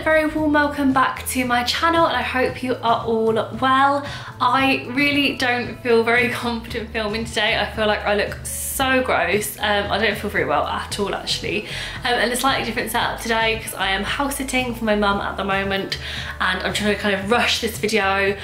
a very warm welcome back to my channel, and I hope you are all well. I really don't feel very confident filming today. I feel like I look so gross. I don't feel very well at all actually, and a slightly different setup today because I am house sitting for my mum at the moment, and I'm trying to kind of rush this video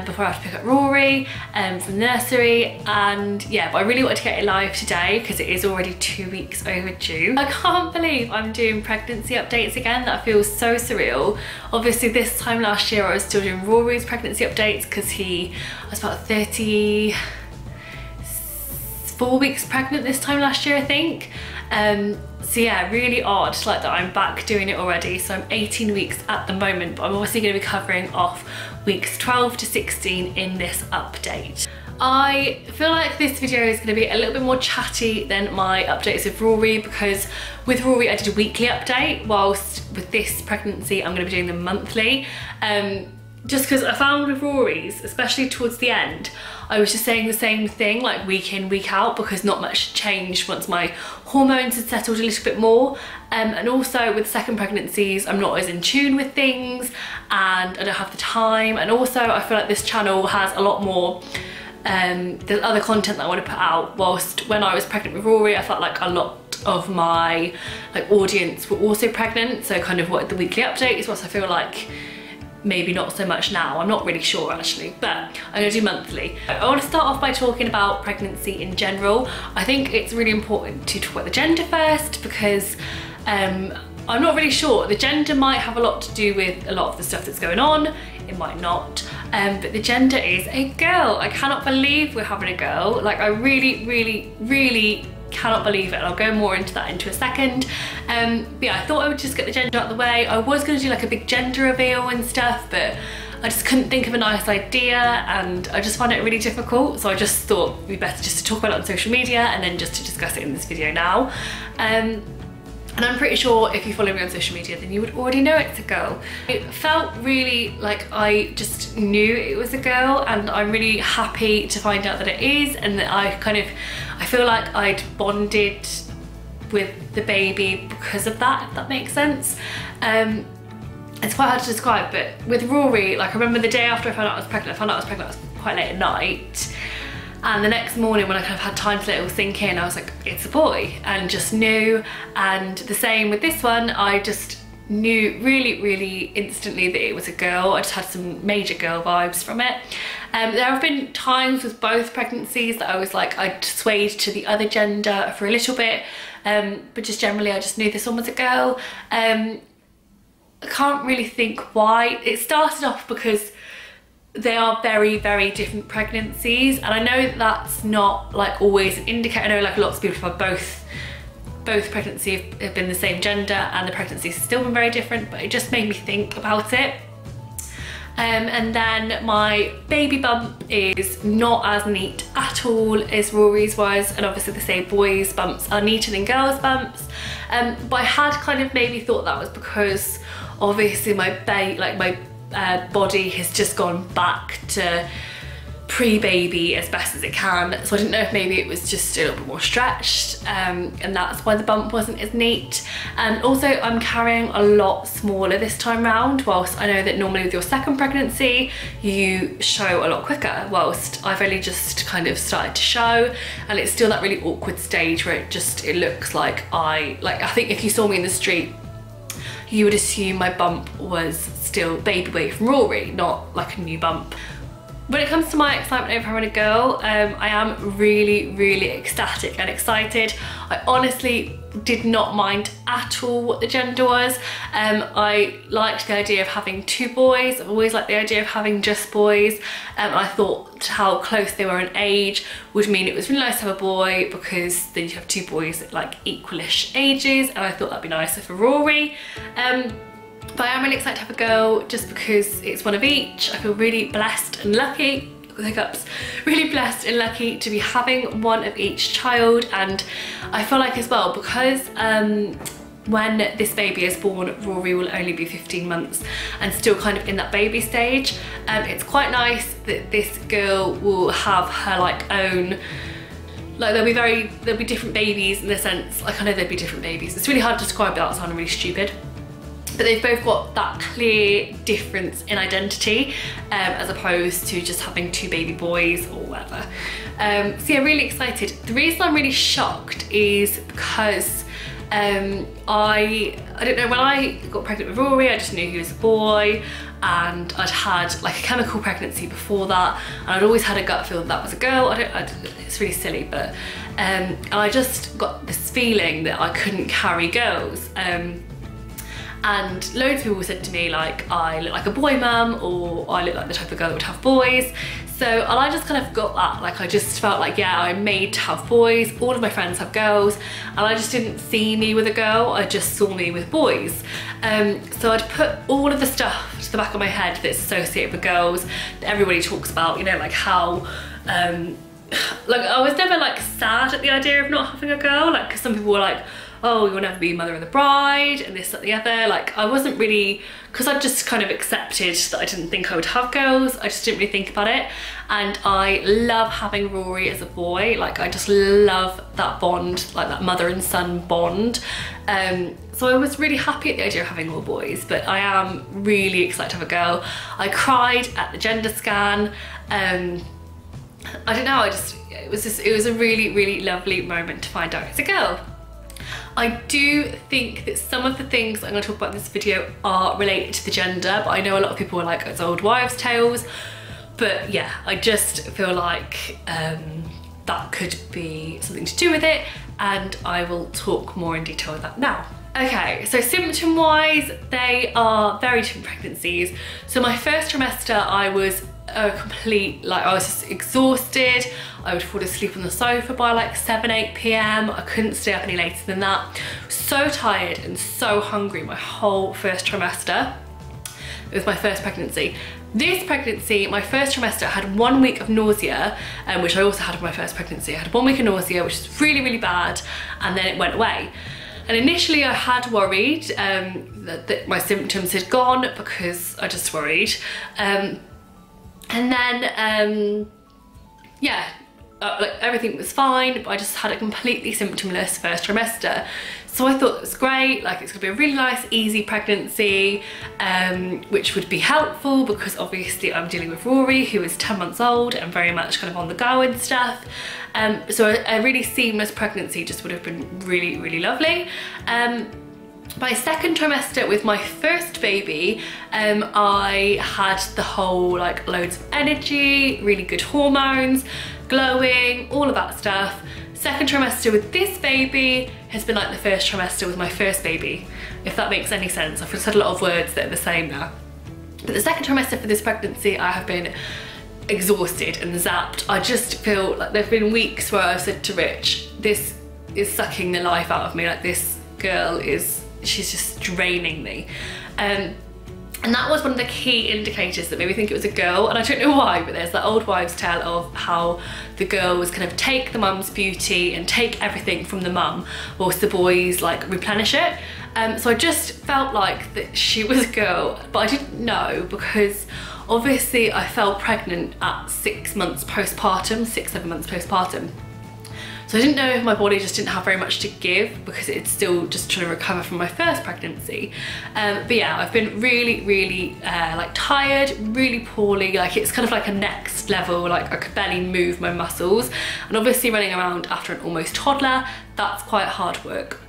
before I have to pick up Rory from the nursery. And yeah, but I really wanted to get it live today because it is already 2 weeks overdue. I can't believe I'm doing pregnancy updates again. That feels so surreal. Obviously this time last year I was still doing Rory's pregnancy updates because he was about 34 weeks pregnant this time last year, I think. So yeah, really odd like that I'm back doing it already. So I'm 18 weeks at the moment, but I'm obviously going to be covering off weeks 12 to 16 in this update. I feel like this video is going to be a little bit more chatty than my updates with Rory, because with Rory I did a weekly update, whilst with this pregnancy I'm going to be doing them monthly. Just because I found with Rory's, especially towards the end, I was just saying the same thing like week in, week out, because not much changed once my hormones had settled a little bit more. And also with second pregnancies, I'm not as in tune with things and I don't have the time. And also I feel like this channel has a lot more, there's other content that I want to put out, whilst when I was pregnant with Rory, I felt like a lot of my audience were also pregnant. So kind of what the weekly update is, what I feel like maybe not so much now. I'm not really sure actually, but I'm gonna do monthly. I want to start off by talking about pregnancy in general. I think it's really important to talk about the gender first, because I'm not really sure. The gender might have a lot to do with a lot of the stuff that's going on. It might not, but the gender is a girl. I cannot believe we're having a girl. Like, I really cannot believe it, and I'll go more into that into a second. But yeah, I thought I would just get the gender out of the way. I was going to do like a big gender reveal and stuff, but I just couldn't think of a nice idea and I just found it really difficult, so I just thought it'd be better just to talk about it on social media and then just to discuss it in this video now. And I'm pretty sure if you follow me on social media then you would already know it's a girl. It felt really like I just knew it was a girl, and I'm really happy to find out that it is, and that I feel like I'd bonded with the baby because of that, if that makes sense. It's quite hard to describe, but with Rory, like I remember the day after I found out I was pregnant, it was quite late at night. And the next morning when I kind of had time to let it all sink in, I was like, it's a boy, and just knew. And the same with this one, I just knew really instantly that it was a girl. I just had some major girl vibes from it. There have been times with both pregnancies that I was like, I'd swayed to the other gender for a little bit, but just generally I just knew this one was a girl. I can't really think why. It started off because they are very different pregnancies, and I know that that's not like always an indicator. I know like lots of people have both pregnancies have been the same gender and the pregnancies have still been very different, but it just made me think about it. And then my baby bump is not as neat at all as Rory's was, and obviously they say boys' bumps are neater than girls' bumps. But I had kind of maybe thought that was because obviously my body has just gone back to pre-baby as best as it can, so I didn't know if maybe it was just a little bit more stretched, and that's why the bump wasn't as neat. And also I'm carrying a lot smaller this time round, whilst I know that normally with your second pregnancy you show a lot quicker, whilst I've only just kind of started to show, and it's still that really awkward stage where it looks like I think if you saw me in the street you would assume my bump was still baby weight from Rory, not like a new bump. When it comes to my excitement over having a girl, I am really ecstatic and excited. I honestly did not mind at all what the gender was. I liked the idea of having 2 boys. I've always liked the idea of having just boys. I thought how close they were in age would mean it was really nice to have a boy, because then you have 2 boys at like equalish ages, and I thought that'd be nicer for Rory. But I am really excited to have a girl just because it's one of each. I feel really blessed and lucky, hiccups, really blessed and lucky to be having one of each child. And I feel like as well, because when this baby is born, Rory will only be 15 months and still kind of in that baby stage. It's quite nice that this girl will have her like own, like there'll be different babies in the sense, like I know there'll be different babies. It's really hard to describe without sounding really stupid. but they've both got that clear difference in identity, as opposed to just having 2 baby boys or whatever. So yeah, really excited. The reason I'm really shocked is because I don't know, when I got pregnant with Rory, I just knew he was a boy, and I'd had like a chemical pregnancy before that, and I'd always had a gut feel that was a girl. It's really silly, but and I just got this feeling that I couldn't carry girls. And loads of people said to me like I look like a boy mum, or I look like the type of girl that would have boys. So, and I just kind of got that, like I just felt like, yeah, I'm made to have boys. All of my friends have girls, and I just didn't see me with a girl, I just saw me with boys. So I'd put all of the stuff to the back of my head that's associated with girls that everybody talks about, you know, like how, like I was never like sad at the idea of not having a girl, like, because some people were like, oh, you'll never be mother of the bride and this, that, the other. Like I wasn't really, because I just kind of accepted that I didn't think I would have girls. I just didn't really think about it. And I love having Rory as a boy. Like I just love that bond, like that mother and son bond. So I was really happy at the idea of having all boys, but I am really excited to have a girl. I cried at the gender scan. I don't know, it was a really, really lovely moment to find out it's a girl. I do think that some of the things I'm going to talk about in this video are related to the gender, but I know a lot of people are like, it's old wives' tales. But yeah, I just feel like that could be something to do with it, and I will talk more in detail with that now. Okay, so symptom-wise, they are very different pregnancies. So my first trimester, I was I was just exhausted. I would fall asleep on the sofa by like 7-8 p.m. I couldn't stay up any later than that. So tired and so hungry my whole first trimester. It was my first pregnancy. This pregnancy, my first trimester, I had 1 week of nausea, which I also had with my first pregnancy. I had 1 week of nausea, which was really, really bad, and then it went away. And initially I had worried that my symptoms had gone, because I just worried. And then, yeah, like everything was fine, but I just had a completely symptomless first trimester. So I thought it was great, like it's gonna be a really nice, easy pregnancy, which would be helpful because obviously I'm dealing with Rory, who is 10 months old and very much kind of on the go and stuff. So a really seamless pregnancy just would have been really, really lovely. My second trimester with my first baby, I had the whole like loads of energy, really good hormones, glowing, all of that stuff. Second trimester with this baby has been like the first trimester with my first baby, if that makes any sense. I've said a lot of words that are the same now. But the second trimester for this pregnancy, I have been exhausted and zapped. I just feel like there've been weeks where I've said to Rich, this is sucking the life out of me, like this girl she's just draining me. And that was one of the key indicators that made me think it was a girl, and I don't know why, but there's that old wives' tale of how the girls kind of take the mum's beauty and take everything from the mum, whilst the boys like replenish it. So I just felt like that she was a girl, but I didn't know because obviously I fell pregnant at 6 months postpartum, 6-7 months postpartum. So I didn't know if my body just didn't have very much to give because it's still just trying to recover from my first pregnancy. But yeah, I've been really, really like tired, really poorly. Like it's kind of like a next level, like I could barely move my muscles. And obviously running around after an almost toddler, that's quite hard work.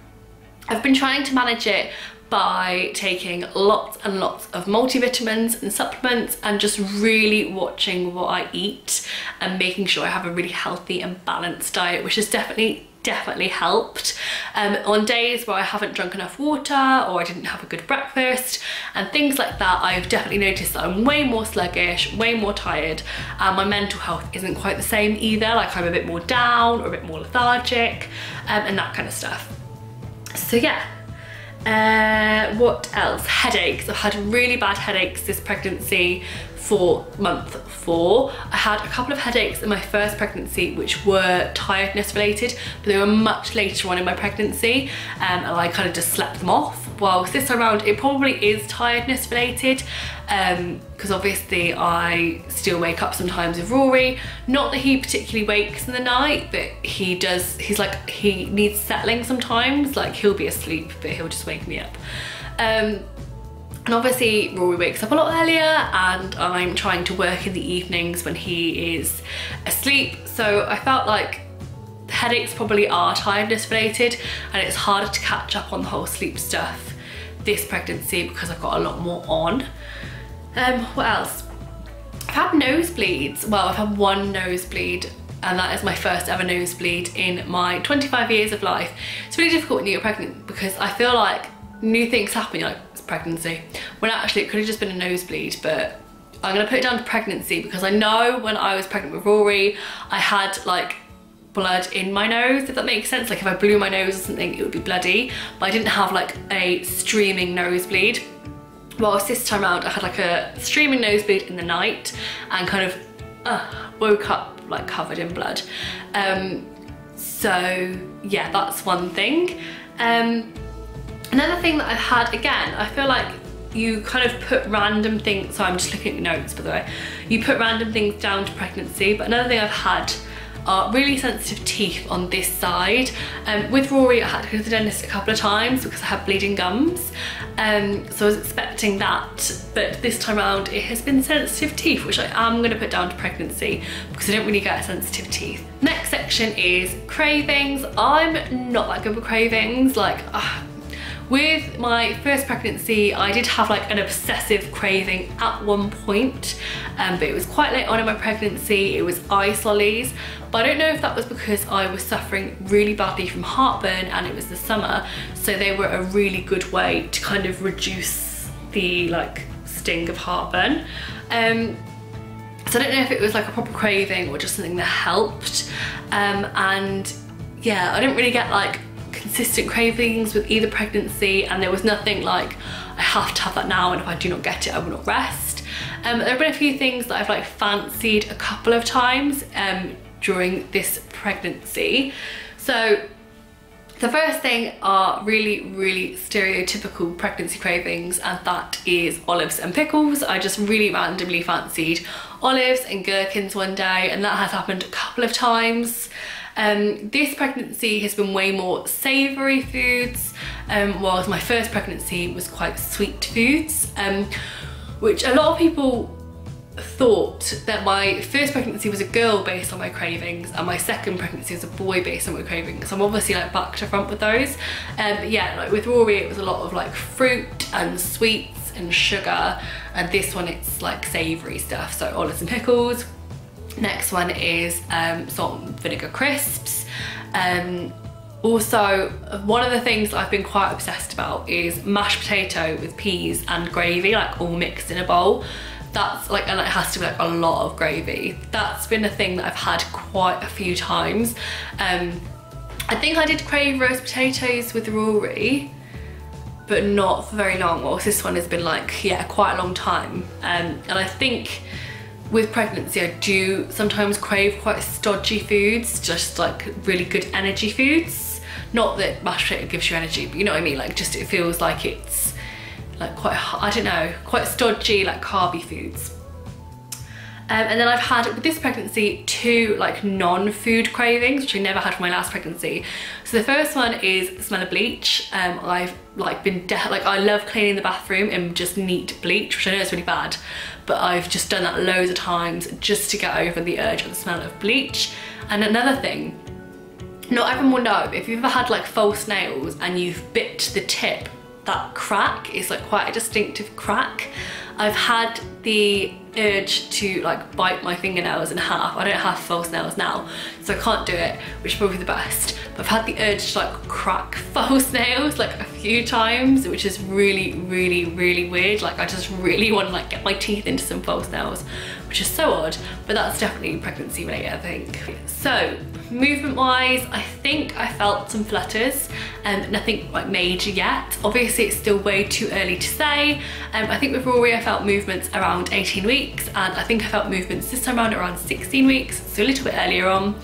I've been trying to manage it by taking lots and lots of multivitamins and supplements and just really watching what I eat and making sure I have a really healthy and balanced diet, which has definitely helped. On days where I haven't drunk enough water or I didn't have a good breakfast and things like that, I've definitely noticed that I'm way more sluggish, way more tired, and my mental health isn't quite the same either. Like I'm a bit more down or a bit more lethargic, and that kind of stuff. So yeah. What else? Headaches. I've had really bad headaches this pregnancy for month 4. I had a couple of headaches in my first pregnancy which were tiredness related, but they were much later on in my pregnancy, and I kind of just slept them off. Whilst this time around it probably is tiredness related, because obviously I still wake up sometimes with Rory. Not that he particularly wakes in the night, but he needs settling sometimes. Like he'll be asleep but he'll just wake me up. And obviously Rory wakes up a lot earlier and I'm trying to work in the evenings when he is asleep. So I felt like headaches probably are tiredness related, and it's harder to catch up on the whole sleep stuff this pregnancy because I've got a lot more on. What else? I've had nosebleeds. Well, I've had one nosebleed, and that is my first ever nosebleed in my 25 years of life. It's really difficult when you're pregnant because I feel like new things happen, you're like, it's pregnancy. When actually it could have just been a nosebleed, but I'm gonna put it down to pregnancy because I know when I was pregnant with Rory, I had like blood in my nose, if that makes sense. Like if I blew my nose or something, it would be bloody, but I didn't have like a streaming nosebleed. Whilst this time around, I had like a streaming nosebleed in the night and kind of woke up like covered in blood. So yeah, that's one thing. Another thing that I've had, again, I feel like you kind of put random things, so I'm just looking at notes by the way, you put random things down to pregnancy, but another thing I've had are really sensitive teeth on this side. With Rory, I had to go to the dentist a couple of times because I had bleeding gums. So I was expecting that, but this time around it has been sensitive teeth, which I am going to put down to pregnancy because I don't really get sensitive teeth. Next section is cravings. I'm not that good with cravings. Like, with my first pregnancy, I did have like an obsessive craving at one point, but it was quite late on in my pregnancy. It was ice lollies, but I don't know if that was because I was suffering really badly from heartburn and it was the summer, so they were a really good way to kind of reduce the like sting of heartburn. So I don't know if it was like a proper craving or just something that helped. And yeah, I didn't really get like consistent cravings with either pregnancy, and there was nothing like I have to have that now and if I do not get it I will not rest. There have been a few things that I've like fancied a couple of times during this pregnancy. So the first thing are really stereotypical pregnancy cravings, and that is olives and pickles. I just really randomly fancied olives and gherkins one day, and that has happened a couple of times. This pregnancy has been way more savoury foods, whilst my first pregnancy was quite sweet foods, which a lot of people thought that my first pregnancy was a girl based on my cravings and my second pregnancy was a boy based on my cravings. So I'm obviously like back to front with those. But yeah, like with Rory it was a lot of like fruit and sweets and sugar, and this one it's like savoury stuff, so olives and pickles. Next one is salt and vinegar crisps. Also, one of the things that I've been quite obsessed about is mashed potato with peas and gravy, like all mixed in a bowl. That's like, and it has to be like a lot of gravy. That's been a thing that I've had quite a few times. I think I did crave roast potatoes with Rory, but not for very long. Whilst this one has been like, yeah, quite a long time. And I think with pregnancy, I do sometimes crave quite stodgy foods, just like really good energy foods. Not that mashed potato gives you energy, but you know what I mean? Like just it feels like it's like quite, I don't know, quite stodgy, like carby foods. And then I've had with this pregnancy 2 like non-food cravings, which I never had for my last pregnancy. So the first one is the smell of bleach. I've like been like I love cleaning the bathroom and just neat bleach, which I know is really bad, but I've just done that loads of times just to get over the urge of the smell of bleach. And another thing, not everyone will know, if you've ever had like false nails and you've bit the tip, that crack is like quite a distinctive crack. I've had the urge to like bite my fingernails in half. I don't have false nails now, so I can't do it, which is probably the best. But I've had the urge to like crack false nails like a few times, which is really weird. Like I just really want to like get my teeth into some false nails, which is so odd, but that's definitely pregnancy related, I think. So movement wise, I think I felt some flutters, nothing like major yet. Obviously it's still way too early to say. I think with Rory I felt movements around 18 weeks, and I think I felt movements this time around 16 weeks, so a little bit earlier on.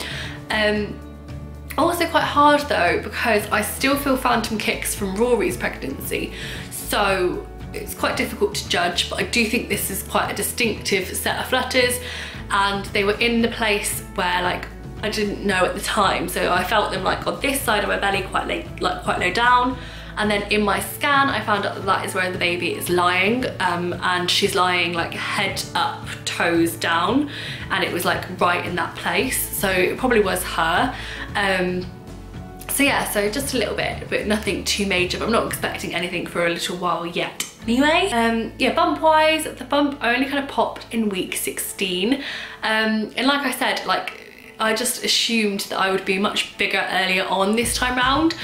Also quite hard though, because I still feel phantom kicks from Rory's pregnancy, so it's quite difficult to judge, but I do think this is quite a distinctive set of flutters, and they were in the place where like I didn't know at the time, so I felt them like on this side of my belly quite low down, And then in my scan, I found out that that is where the baby is lying, and she's lying like head up, toes down, and it was like right in that place. So it probably was her. So yeah, so just a little bit, but nothing too major, but I'm not expecting anything for a little while yet. Anyway, yeah, bump wise, the bump only kind of popped in week 16. And like I said, like, I just assumed that I would be much bigger earlier on this time round,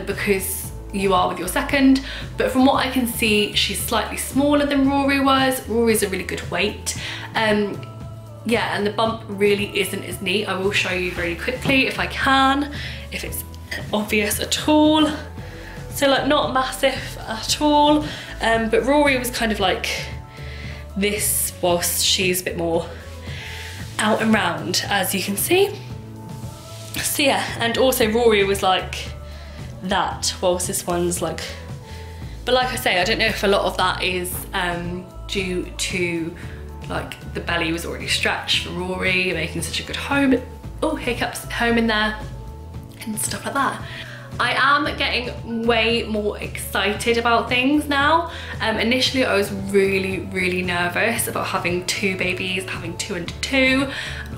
because you are with your second. But from what I can see, she's slightly smaller than Rory was. Rory's a really good weight. Yeah, and the bump really isn't as neat. I will show you very quickly if I can, if it's obvious at all. So like not massive at all, but Rory was kind of like this, whilst she's a bit more out and round, as you can see. So yeah, and also Rory was like that, whilst this one's like, but like I say, I don't know if a lot of that is due to like the belly was already stretched for Rory, making such a good home, oh hiccups, home in there and stuff like that. I am getting way more excited about things now. Initially I was really nervous about having 2 babies, having 2 and 2,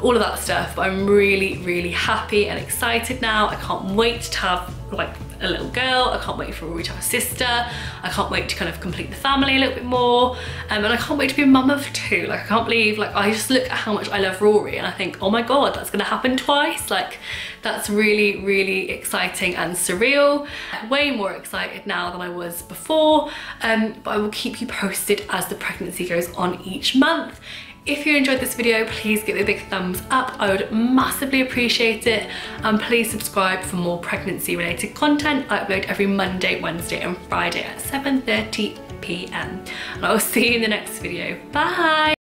all of that stuff, but I'm really happy and excited now. I can't wait to have like a little girl. I can't wait for Rory to have a sister. I can't wait to kind of complete the family a little bit more, and I can't wait to be a mum of 2. Like I can't believe, like I just look at how much I love Rory and I think, oh my god, that's gonna happen twice. Like that's really exciting and surreal. I'm way more excited now than I was before, but I will keep you posted as the pregnancy goes on each month. If you enjoyed this video, please give it a big thumbs up. I would massively appreciate it. And please subscribe for more pregnancy related content. I upload every Monday, Wednesday and Friday at 7:30 p.m. And I will see you in the next video. Bye!